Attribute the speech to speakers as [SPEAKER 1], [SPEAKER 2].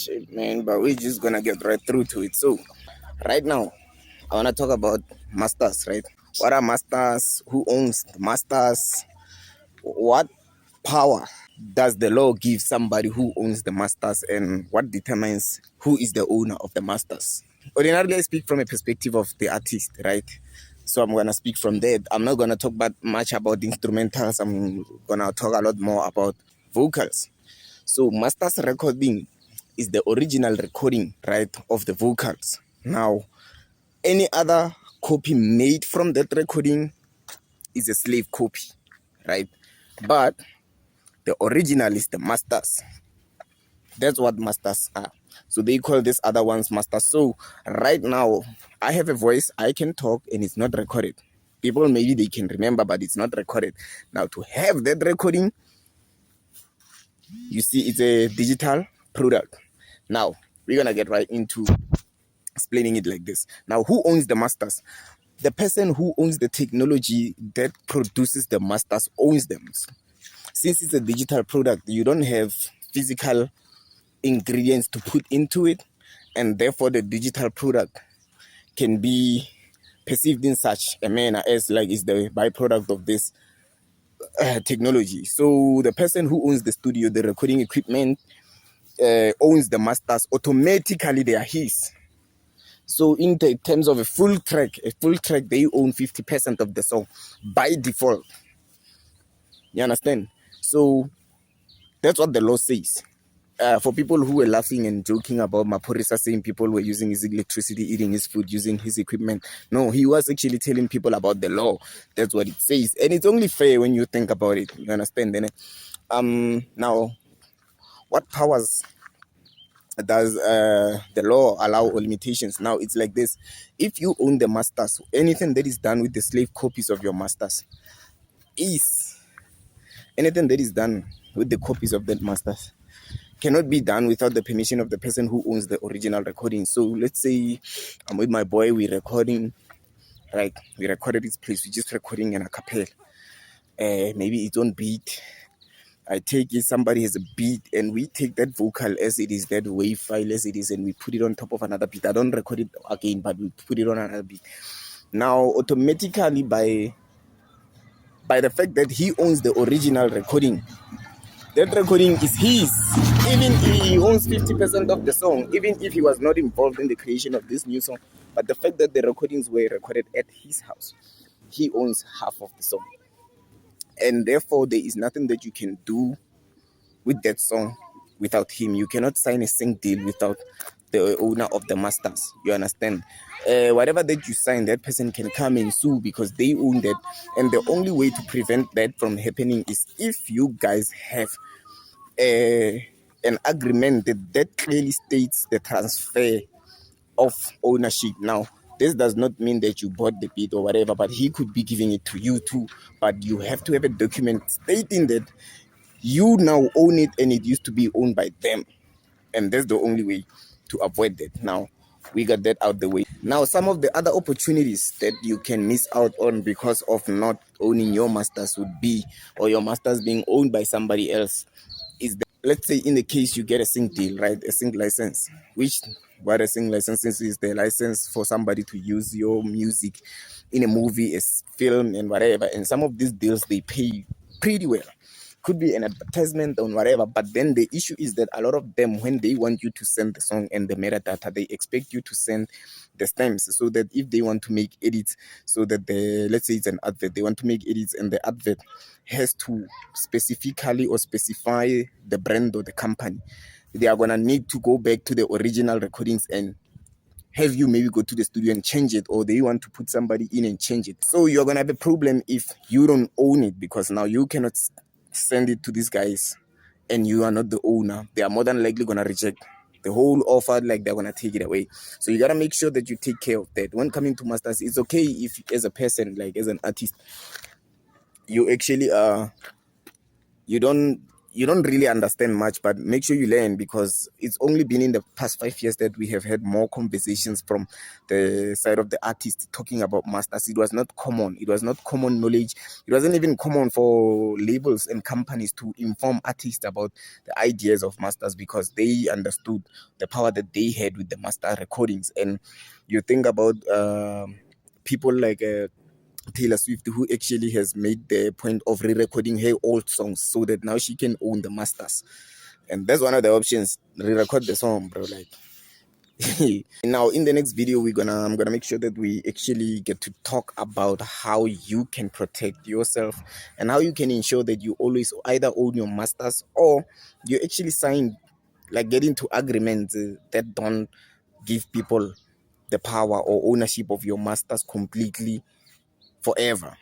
[SPEAKER 1] shit, man, but we're just gonna get right through to it. So, right now, I wanna talk about masters, right? What are masters? Who owns the masters? What power does the law give somebody who owns the masters, and what determines who is the owner of the masters? Ordinarily, I speak from a perspective of the artist, right? So I'm gonna speak from there. I'm not gonna talk much about the instrumentals. I'm gonna talk a lot more about vocals. So master's recording is the original recording, right, of the vocals. Now, any other copy made from that recording is a slave copy, right? But the original is the masters. That's what masters are. So they call these other ones masters. So right now, I have a voice, I can talk, and it's not recorded. People maybe they can remember, but it's not recorded. Now to have that recording, you see, it's a digital product. Now we're gonna get right into explaining it like this. Now, who owns the masters? The person who owns the technology that produces the masters owns them. Since it's a digital product, you don't have physical ingredients to put into it, and therefore the digital product can be perceived in such a manner as like is the byproduct of this technology. So the person who owns the studio, the recording equipment, owns the masters. Automatically they are his. So in terms of a full track, they own 50% of the song by default. You understand? So that's what the law says. For people who were laughing and joking about Maporisa saying people were using his electricity, eating his food, using his equipment. No, he was actually telling people about the law. That's what it says. And it's only fair when you think about it. You understand? Now, what powers does the law allow or limitations? Now, it's like this. If you own the masters, anything that is done with the slave copies of your masters is anything that is done with the copies of that masters cannot be done without the permission of the person who owns the original recording. So let's say I'm with my boy, we're recording, right? We recorded this place, we're just recording an a cappella. Maybe it's on beat. I take it, somebody has a beat, and we take that vocal as it is, that wave file as it is, and we put it on top of another beat. I don't record it again, but we put it on another beat. Now, automatically, by the fact that he owns the original recording, that recording is his. Even if he owns 50% of the song, even if he was not involved in the creation of this new song, but the fact that the recordings were recorded at his house, he owns half of the song. And therefore, there is nothing that you can do with that song without him. You cannot sign a sync deal without the owner of the masters. You understand? Whatever that you sign, that person can come and sue because they own that. And the only way to prevent that from happening is if you guys have an agreement that clearly states the transfer of ownership. Now, this does not mean that you bought the beat or whatever, but he could be giving it to you too. But you have to have a document stating that you now own it and it used to be owned by them. And that's the only way to avoid that. Now, we got that out the way. Now, some of the other opportunities that you can miss out on because of not owning your masters would be, or your masters being owned by somebody else, is that, let's say in the case you get a sync deal, right? A sync license, which what a sync license is the license for somebody to use your music in a movie, a film, and whatever. And some of these deals, they pay pretty well. Could be an advertisement on whatever, but then the issue is that a lot of them, when they want you to send the song and the metadata, they expect you to send the stamps, so that if they want to make edits, so that let's say it's an advert, they want to make edits and the advert has to specifically or specify the brand or the company, they are gonna need to go back to the original recordings and have you maybe go to the studio and change it, or they want to put somebody in and change it. So you're gonna have a problem if you don't own it, because now you cannot send it to these guys and you are not the owner. They are more than likely gonna reject the whole offer, like they're gonna take it away. So you gotta make sure that you take care of that. When coming to masters, it's okay if as a person, like as an artist, you actually you don't really understand much, but make sure you learn, because it's only been in the past 5 years that we have had more conversations from the side of the artist talking about masters. It was not common. It was not common knowledge. It wasn't even common for labels and companies to inform artists about the ideas of masters, because they understood the power that they had with the master recordings. And you think about people like Taylor Swift, who actually has made the point of re-recording her old songs so that now she can own the masters. And that's one of the options. Re-record the song, bro. Like now in the next video, I'm gonna make sure that we actually get to talk about how you can protect yourself and how you can ensure that you always either own your masters, or you actually sign, like, get into agreements that don't give people the power or ownership of your masters completely forever.